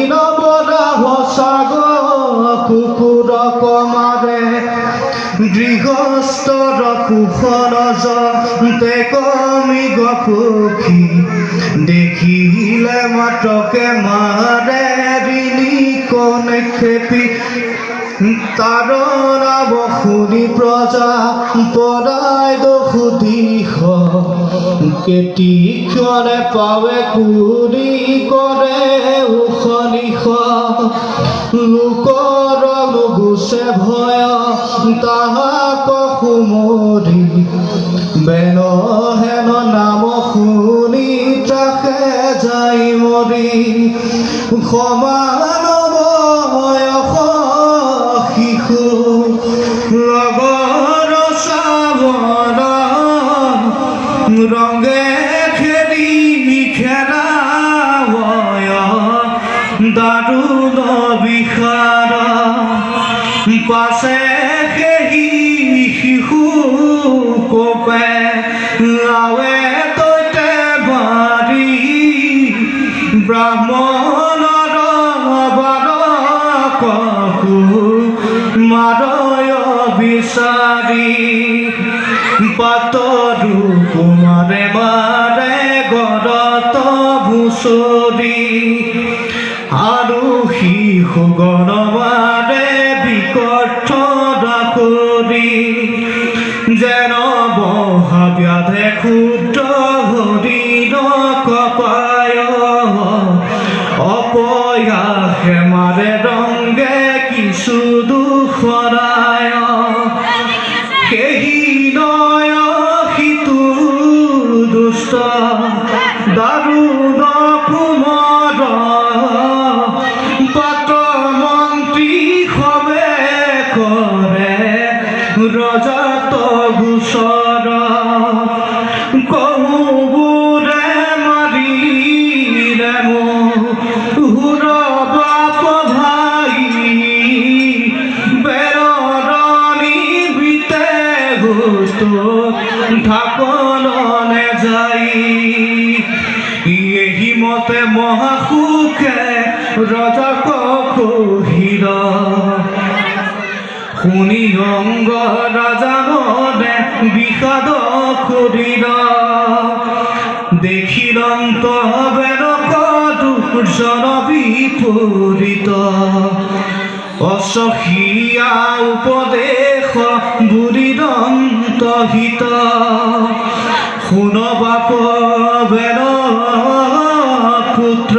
নবৰা হসাগ কুকুৰ কমাৰে গৃহস্থৰ কুশল জন্তে কমি গসুখী দেখিলে মাত্ৰকে মাৰে ৰিণী কনে খেপি তাৰণা বসুনি প্ৰজা পৰাই দসুদিশ কেতি ক্ষণে পাৱে কুৰি কৰে উশনিশ লোকৰ নুগুচে ভয় তাহাক সুমৰি বেন হেন নাম শুনি তাকে যাই মৰি সমান বয়স শিশু লগৰ চাবৰ ৰঙে খেলি খেলাৱয় দাৰুণ বিষাদ পাছে সেই শিশু কোপে লাৱে তৈতে বাৰী ব্ৰাহ্মণৰ বাৰকু মাৰয় বিচাৰি পাতৰু কুমাৰে মাৰে গৰত ভুচৰি আৰু শিশু গণমাৰে বিকৰ্থ ডাকৰি যেন মহাব্যাধে ক্ষুদ্ৰ হৰিণ কপায় অপয়াসে মাৰে ৰংগে কিছু দুখৰায় সেই নয় সিটো দুষ্ট দাৰুণ কুমৰ পাত মন্ত্ৰী সবে কৰে ৰজত গোচৰ কহুবোৰে মাৰিলে মোৰ বাপ ভাই বেৰণি বিতে গোট ঢাকনলে যাই এহি মতে মহাসুখে ৰজাক কহিল শুনি অংগ ৰাজা মনে বিষাদ কৰিল দেখিলন্ত বেনক দুৰ্জন বিপৰীত অচহীয়া উপদেশ বুঢ়ীদন্ত হিত শুন বাপ বেন পুত্ৰ